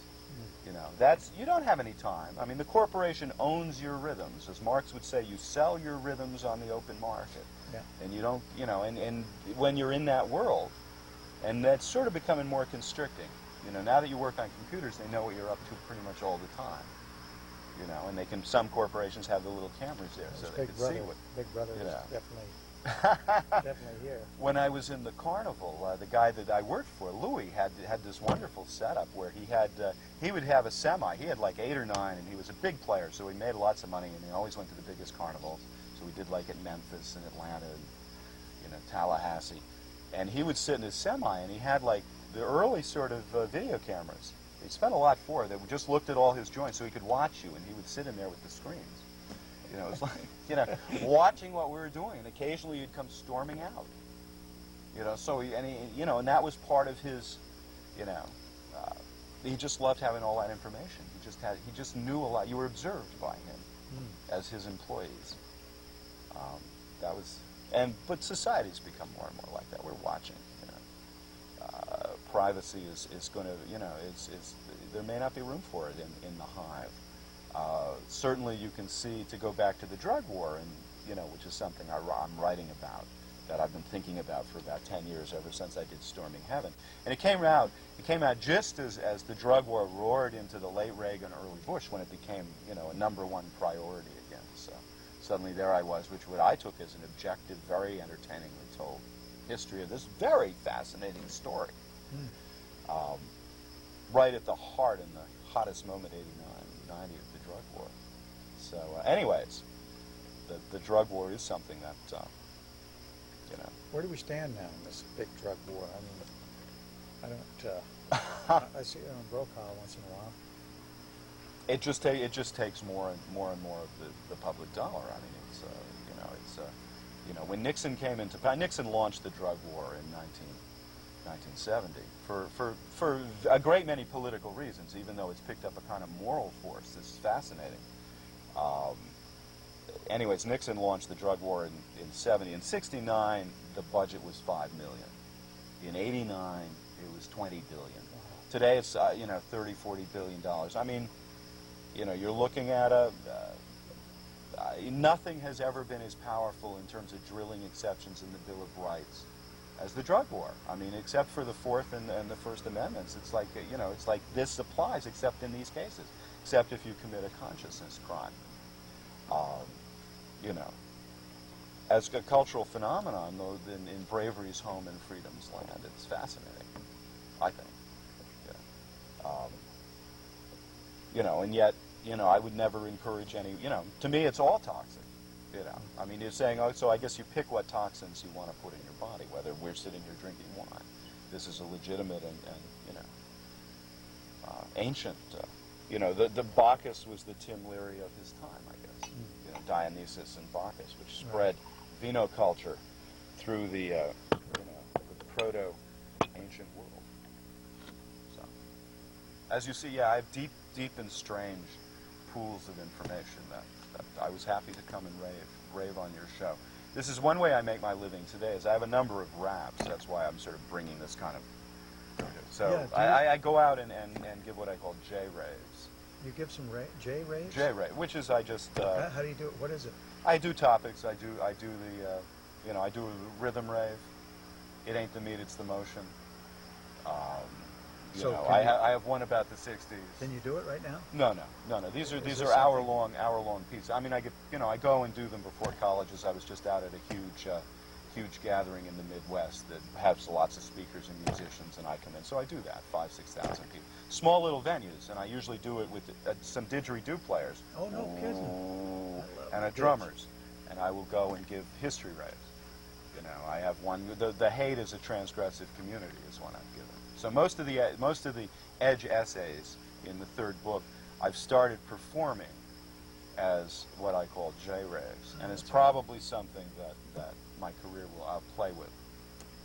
You don't have any time. I mean, the corporation owns your rhythms. As Marx would say, you sell your rhythms on the open market. Yeah. And you don't, and when you're in that world, and that's sort of becoming more constricting. Now that you work on computers, they know what you're up to pretty much all the time. And some corporations have the little cameras there, so they can see what. Big Brother is definitely here. When I was in the carnival, the guy that I worked for, Louis, had this wonderful setup where he would have a semi. He had like 8 or 9, and he was a big player, so he made lots of money, and he always went to the biggest carnivals. So we did like at Memphis and Atlanta and Tallahassee. And he would sit in his semi, and he had like the early sort of video cameras. He spent a lot for it. That just looked at all his joints so he could watch you, and he would sit in there with the screens. It's like, watching what we were doing, and occasionally he'd come storming out. So and that was part of his, he just loved having all that information. He just knew a lot. You were observed by him as his employees. But society's become more and more like that. We're watching, privacy is going to, you know, there may not be room for it in the hive. Certainly you can see, to go back to the drug war, and, you know, which is something I'm writing about, that I've been thinking about for about 10 years, ever since I did Storming Heaven. And it came out just as the drug war roared into the late Reagan, early Bush, when it became, you know, a #1 priority again. So suddenly there I was, which what I took as an objective, very entertainingly told history of this very fascinating story. Right at the heart and the hottest moment, 89, 90 of the drug war. So anyways, the drug war is something that, you know. Where do we stand now in this big drug war? I mean, I don't, I see it on Brokaw once in a while. It just takes more and more of the public dollar. I mean, it's, you know, it's, you know, when Nixon came into power, Nixon launched the drug war in 1970 for a great many political reasons, even though it's picked up a kind of moral force. This is fascinating. Anyways, Nixon launched the drug war in 70. In 69, the budget was $5 million. In 89, it was $20 billion. Today, it's, you know, $30, $40 billion. I mean, you know, you're looking at nothing has ever been as powerful in terms of drilling exceptions in the Bill of Rights as the drug war. I mean, except for the Fourth and the First Amendments, it's like, you know, it's like this applies except in these cases, except if you commit a consciousness crime. You know, as a cultural phenomenon, though, in bravery's home and freedom's land, it's fascinating, I think. Yeah. You know, and yet, you know, I would never encourage any, you know, to me it's all toxic, you know. I mean, you're saying, oh, so I guess you pick what toxins you want to put in your body, whether we're sitting here drinking wine. This is a legitimate and you know, ancient, you know, the Bacchus was the Tim Leary of his time, I guess. You know, Dionysus and Bacchus, which spread vino culture through the, you know, the proto-ancient world. So, as you see, yeah, I have deep and strange pools of information that I was happy to come and rave on your show. This is one way I make my living today, is I have a number of raps. That's why I'm sort of bringing this kind of... So yeah, I go out and give what I call J-raves. You give some J-raves? J-rave, which is I just... how do you do it? What is it? I do topics. I do the, you know, I do a rhythm rave. It ain't the meat, it's the motion. You know, I have one about the 60s. Can you do it right now? No. These are hour-long pieces. I mean, I go and do them before colleges. I was just out at a huge gathering in the Midwest that has lots of speakers and musicians, and I come in. So I do that, 5,000 to 6,000 people. Small little venues, and I usually do it with some didgeridoo players. Oh, no kidding. And drummers. And I will go and give history raves. You know, I have one, the hate is a transgressive community is one I've given. So most of the edge essays in the third book, I've started performing as what I call J-raves, and it's probably something that my career I'll play with,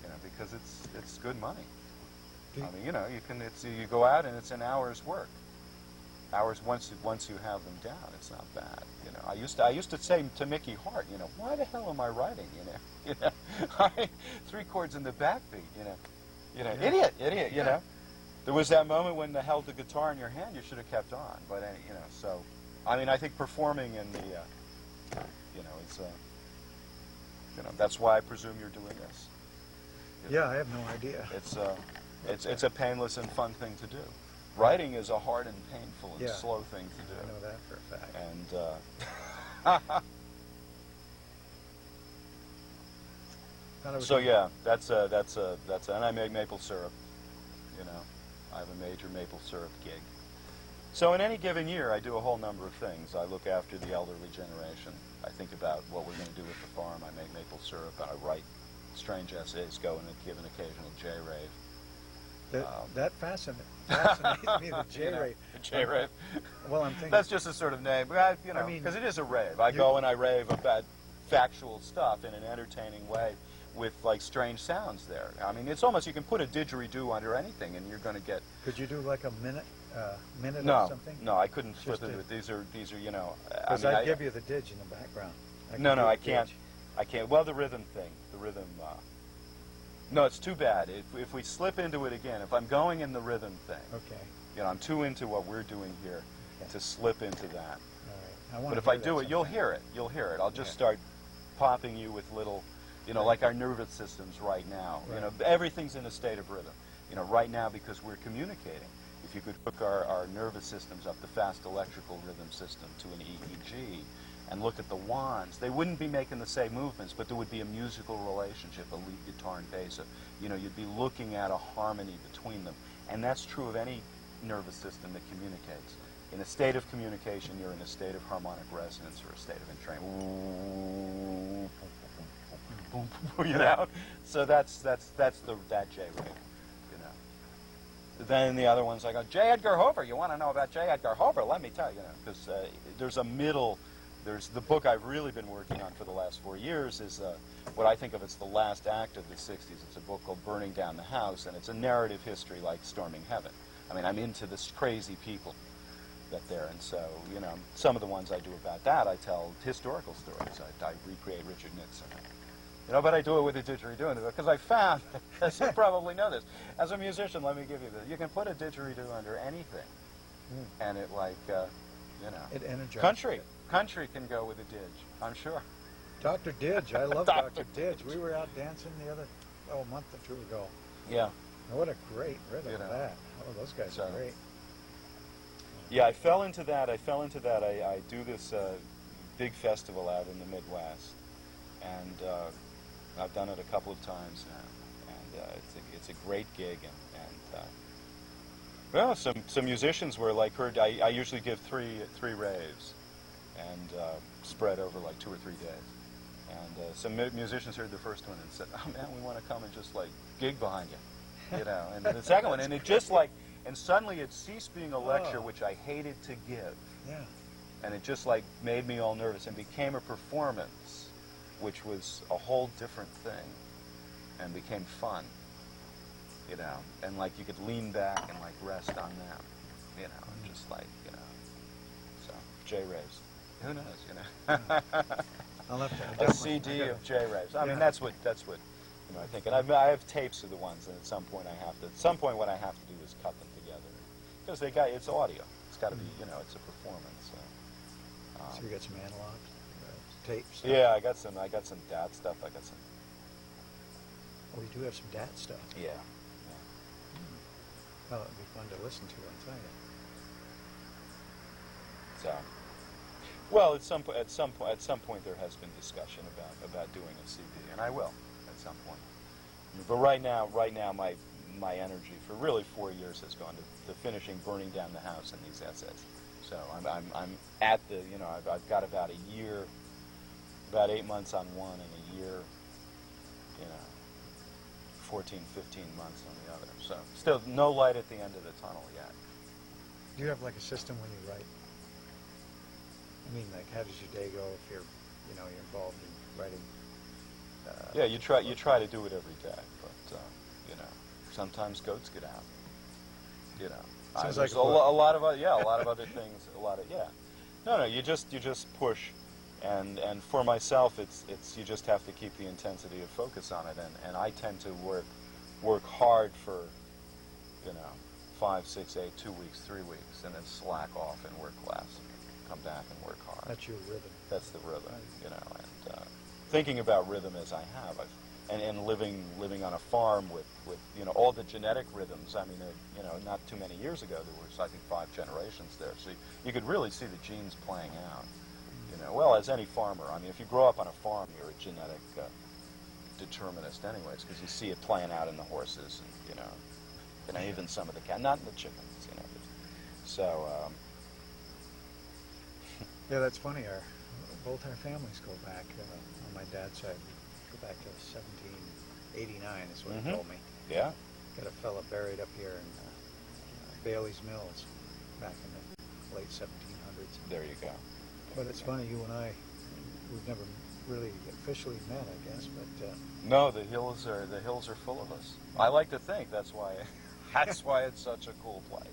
you know, because it's good money. I mean, you know, you go out and it's an hour's work. Hours once you have them down, it's not bad. You know, I used to say to Mickey Hart, you know, why the hell am I writing? You know, 3 chords in the backbeat. You know, idiot. You know, there was that moment when they held the guitar in your hand. You should have kept on. But you know, so I mean, I think performing in the, you know, it's you know, that's why I presume you're doing this. You know? Yeah, I have no idea. It's a painless and fun thing to do. Writing is a hard and painful and slow thing to do. I know that for a fact. And so yeah, that's and I make maple syrup. You know, I have a major maple syrup gig. So in any given year, I do a whole number of things. I look after the elderly generation. I think about what we're going to do with the farm. I make maple syrup, and I write strange essays, go and give an occasional J-rave. That fascinates me, the J-rave. You know, the J-rave. Well, I'm thinking... That's just a sort of name, you know, I mean, because it is a rave. I go and I rave about factual stuff in an entertaining way with, like, strange sounds there. I mean, it's almost, you can put a didgeridoo under anything and you're going to get... Could you do like a minute no, or something? No, I couldn't flip it. These are, you know... Because I'd give you the didge in the background. No, I can't. I can't. Well, the rhythm thing, No, it's too bad. If we slip into it again, if I'm going in the rhythm thing, Okay. you know, I'm too into what we're doing here to slip into that. All right. I want But to if I hear do that it, you'll sometime. hear it. You'll hear it. I'll just Yeah. start popping you with little, you know, Right. like our nervous systems right now. You Right. know, everything's in a state of rhythm. You know, right now because we're communicating. If you could hook our nervous systems up, the fast electrical rhythm system, to an EEG, and look at the wands, they wouldn't be making the same movements, but there would be a musical relationship, a lead guitar and bass. You know, you'd be looking at a harmony between them. And that's true of any nervous system that communicates. In a state of communication, you're in a state of harmonic resonance or a state of entrainment. You know? So that's that J wave, you know. Then the other ones, I go, J. Edgar Hoover, you want to know about J. Edgar Hoover? Let me tell you, because there's a middle, there's the book I've really been working on for the last 4 years is what I think of as the last act of the 60s. It's a book called Burning Down the House, and it's a narrative history like Storming Heaven. I mean, I'm into this crazy people that there, and so, you know, some of the ones I do about that, I tell historical stories. I recreate Richard Nixon. You know, but I do it with a didgeridoo, because I found, as you probably know this, as a musician, let me give you this, you can put a didgeridoo under anything, and it like, you know, It energizes. country can go with a didge, I'm sure. Dr. Didge. I love Dr. Didge. We were out dancing a month or two ago. Yeah. And what a great rhythm You know. that. Oh, those guys So- are great. Yeah, I fell into that. I do this big festival out in the Midwest, and I've done it a couple of times now, and it's a great gig, and well, some musicians were like heard. I usually give three raves, and spread over like 2 or 3 days, and some musicians heard the first one and said, "Oh man, we want to come and just like gig behind you," you know, and the second one, and it just like. And suddenly it ceased being a lecture, which I hated to give. Yeah. And it just like made me all nervous and became a performance, which was a whole different thing and became fun, you know. And like you could lean back and like rest on them, you know, and just like, you know. So, J-Raves. Who knows, you know. I'll have to A definitely- CD I gotta- of J-Raves. I mean, Yeah. that's what you know, I think. And I have tapes of the ones, and at some point what I have to do is cut them together. Because it's audio. It's got to be, you know, it's a performance. So you got some analog tapes. Yeah, I got some DAT stuff. I got some. Oh, you do have some DAT stuff. Yeah. Well, it'd be fun to listen to, I'll tell you. So, well, at some point there has been discussion about doing a CD, and I will at some point. But right now my energy for really 4 years has gone to finishing Burning Down the House and these essays. So I'm at the, you know, I've got about a year, about 8 months on one and a year, you know, 14, 15 months on the other. So still no light at the end of the tunnel yet. Do you have like a system when you write? I mean, like, how does your day go if you're involved in writing? Yeah, you try to do it every day, but you know, sometimes goats get out. You know, Sounds there's like a a book. lot of other things. No, you just push, and for myself, it's you just have to keep the intensity of focus on it, and I tend to work hard for, you know, 5, 6, 8, 2 weeks, 3 weeks, and then slack off and work less, and come back and work hard. That's your rhythm. That's the rhythm, you know, and thinking about rhythm as I have, and living on a farm with you know, all the genetic rhythms. I mean, you know, not too many years ago there was, I think, 5 generations there, so you could really see the genes playing out. You know, well, as any farmer, I mean, if you grow up on a farm, you're a genetic determinist, anyways, because you see it playing out in the horses, and you know, even some of the cows, not in the chickens, you know. So. Yeah, that's funny. Both our families go back. On my dad's side, we go back to 1789 is what he told me. Yeah. Got a fella buried up here in Bailey's Mills back in the late 1700s. There you go. But it's funny, you and I, we've never really officially met, I guess. But No, the hills are full of us. I like to think that's why it's such a cool place.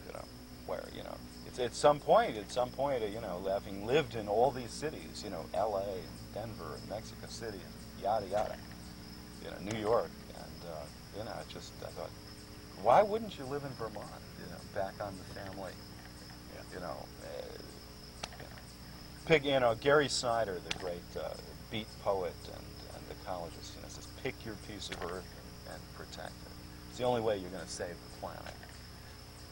You know, where, you know, it's at some point, you know, having lived in all these cities, you know, L.A. and Denver and Mexico City and yada yada, New York, and I thought, why wouldn't you live in Vermont? Back on the family. Yeah. You know, Gary Snyder, the great beat poet and ecologist, says, pick your piece of earth and protect it. It's the only way you're going to save the planet.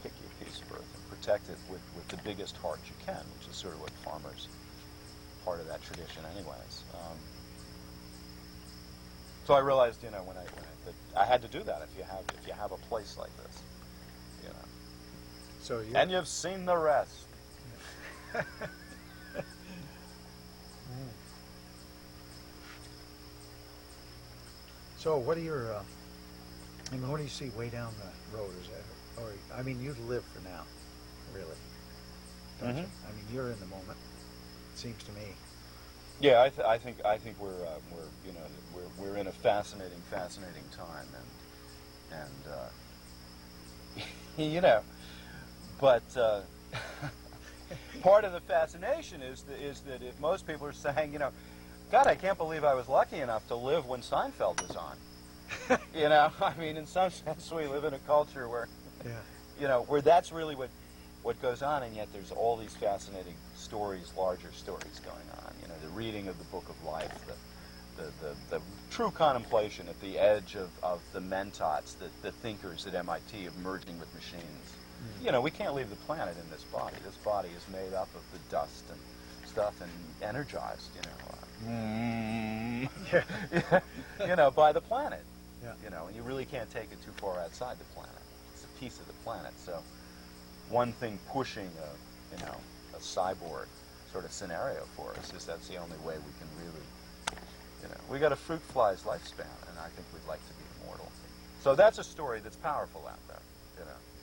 Pick your piece of earth and protect it with the biggest heart you can, which is sort of what farmers, part of that tradition anyways. So I realized, that I had to do that if you have a place like this, So you And you've seen the rest. So what are your, what do you see way down the road? Is that, or I mean, you live for now, really. Don't you? I mean, you're in the moment. It seems to me. Yeah, I think we're in a fascinating time, and but part of the fascination is that if most people are saying, God, I can't believe I was lucky enough to live when Seinfeld was on. I mean, in some sense, we live in a culture where, where that's really what goes on, and yet there's all these fascinating stories, larger stories going on. The reading of the Book of Life, the true contemplation at the edge of the mentats, the thinkers at MIT of merging with machines. We can't leave the planet in this body. This body is made up of the dust and stuff and energized, by the planet. Yeah. And you really can't take it too far outside the planet. It's a piece of the planet. So one thing pushing a cyborg sort of scenario for us is that's the only way we can really, we got a fruit fly's lifespan, and I think we'd like to be immortal. So that's a story that's powerful out there,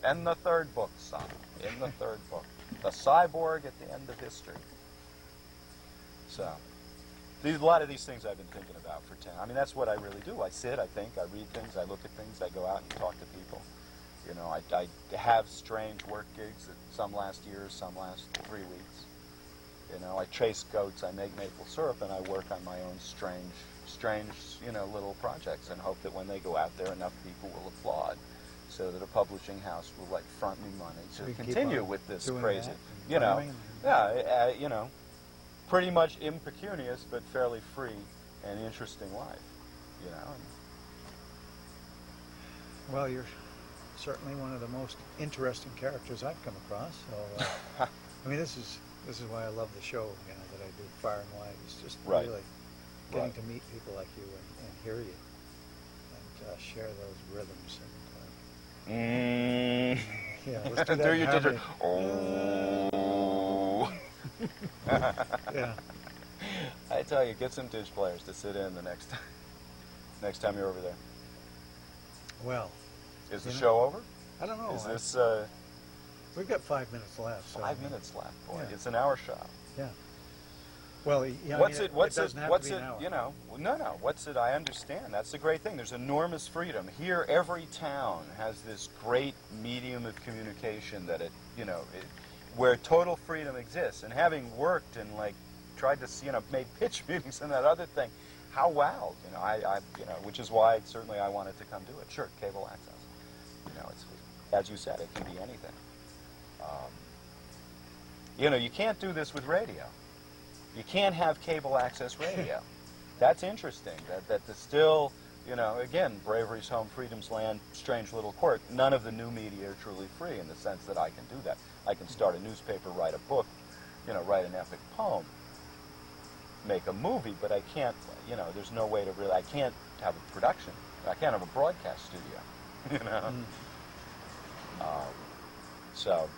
And the third book, son, in the third book, the cyborg at the end of history. So a lot of these things I've been thinking about for 10. I mean, that's what I really do. I sit, I think, I read things, I look at things, I go out and talk to people. I have strange work gigs that some last years, some last 3 weeks. I chase goats, I make maple syrup, and I work on my own strange, little projects and hope that when they go out there, enough people will applaud so that a publishing house will, front me money to continue with this crazy, pretty much impecunious but fairly free and interesting life, Well, you're certainly one of the most interesting characters I've come across. So, I mean, this is why I love the show, that I do, Far and Wide. It's just really getting to meet people like you and hear you and share those rhythms. And let's do that. You did your oh. Yeah. I tell you, get some ditch players to sit in the next time you're over there. Well, is the show over? I don't know. Is this? We've got 5 minutes left. So 5 minutes left, boy. Yeah. It's an hour show. Yeah. Well, what's it? What's it? What's it? No. What's it? I understand. That's the great thing. There's enormous freedom here. Every town has this great medium of communication that where total freedom exists. And having worked and tried to made pitch meetings and that other thing, how wild, I which is why certainly I wanted to come do it. Sure, cable access. It's, as you said, it can be anything. You can't do this with radio. You can't have cable access radio. That's interesting. That the still, again, bravery's home, freedom's land, strange little court. None of the new media are truly free in the sense that I can do that. I can start a newspaper, write a book, write an epic poem, make a movie, but I can't, there's no way to really, I can't have a production. I can't have a broadcast studio, So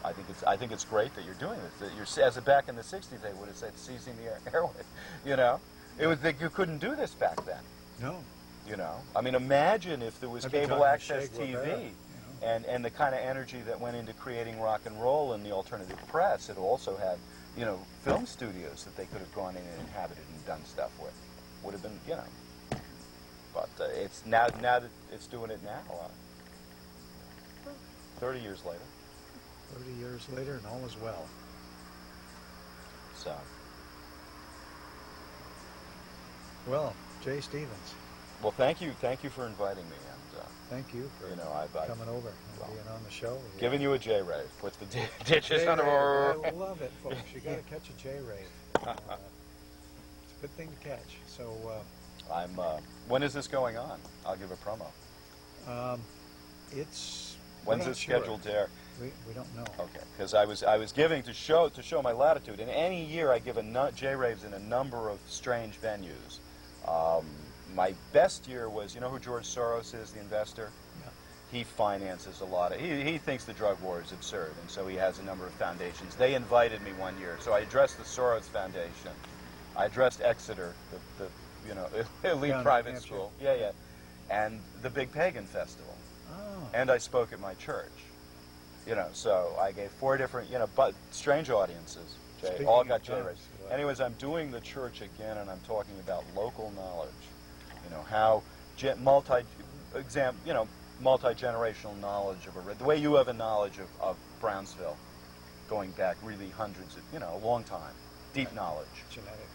I think it's great that you're doing this. That you're, as back in the 60s, they would have said seizing the airwave. It was that you couldn't do this back then. No. I mean, imagine if there was cable access TV, Rivera, and the kind of energy that went into creating rock and roll and the alternative press. It also had, film studios that they could have gone in and inhabited and done stuff with. Would have been, But it's now that it's doing it now. 30 years later. 30 years later, and all is well. So. Well, Jay Stevens, Well, thank you for inviting me, and Thank you for I've coming over and being on the show. given you a J-Rave. Put the ditches on. I love it, folks. You got to catch a J-Rave. It's a good thing to catch. So I'm. When is this going on? I'll give a promo. it's When's it scheduled to air? We don't know. Okay, because I was giving to show my latitude. In any year, I give J-Raves in a number of strange venues. My best year was, you know who George Soros is, the investor? Yeah. He finances a lot of, he thinks the drug war is absurd, and so he has a number of foundations. They invited me one year, so I addressed the Soros Foundation. I addressed Exeter, the elite Down in private Hampshire. school. Yeah. And the Big Pagan Festival. Oh. And I spoke at my church. So I gave 4 different, but strange audiences. Speaking All of got tongues, J-Raves. well. Anyways, I'm doing the church again, and I'm talking about local knowledge. How multi-generational knowledge of the way you have a knowledge of Brownsville, going back really hundreds of, a long time, deep knowledge. Genetic.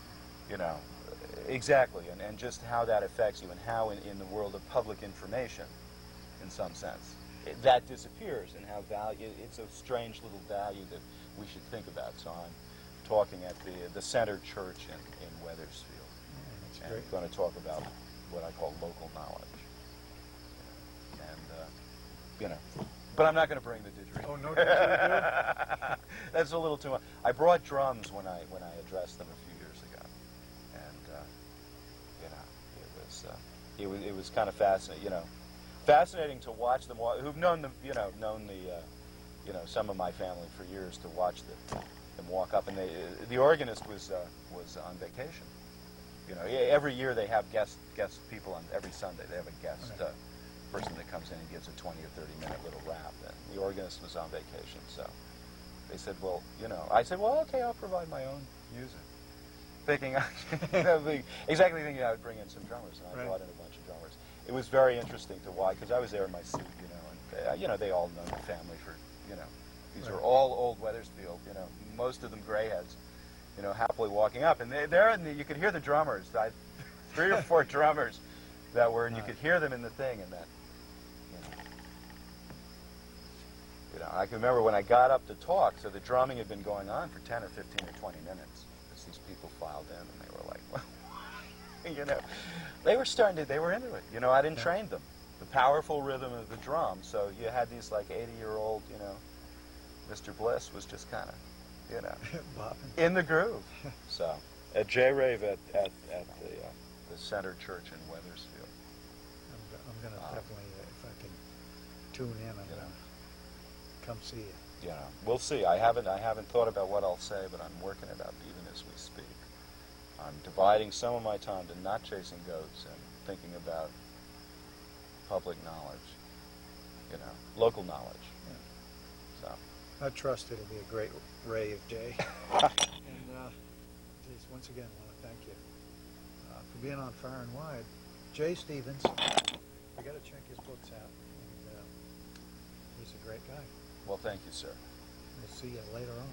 Exactly, and just how that affects you, and how in the world of public information, in some sense, that disappears, and how it's a strange little value that we should think about. So I'm talking at the Center Church in Weathersfield, Yeah, and great. I'm going to talk about what I call local knowledge, but I'm not going to bring the didgeridoo. Oh, no didgeridoo? That's a little too much. I brought drums when I addressed them a few years ago, and it was kind of fascinating. Fascinating to watch them. Who've known them, some of my family for years, to watch them walk up, and the organist was on vacation. Every year they have guest people on every Sunday. They have a guest person that comes in and gives a 20 or 30-minute little rap. And the organist was on vacation, so they said, well, I said, well, okay, I'll provide my own music. Thinking, exactly thinking I would bring in some drummers, and I brought in a bunch of drummers. It was very interesting to watch, because I was there in my suit, and they all know the family for, these are all old Weathersfield, most of them grayheads. Happily walking up, and you could hear the drummers. 3 or 4 drummers that were, and you could hear them in the thing, and that, I can remember when I got up to talk. So the drumming had been going on for 10 or 15 or 20 minutes, as these people filed in, and they were like, they were they were into it. I didn't train them. The powerful rhythm of the drum. So you had these 80-year-old, Mr. Bliss was just kind of, in the groove. So, at J-Rave at the Center Church in Weathersfield. I'm going to definitely, if I can tune in, I'm going to come see you. We'll see. I haven't thought about what I'll say, but I'm working it up even as we speak. I'm dividing some of my time to not chasing goats and thinking about public knowledge, local knowledge. So. I trust it'll be a great rave, Jay. And once again, I want to thank you for being on Far and Wide. Jay Stevens, we got to check his books out. And, he's a great guy. Well, thank you, sir. We'll see you later on.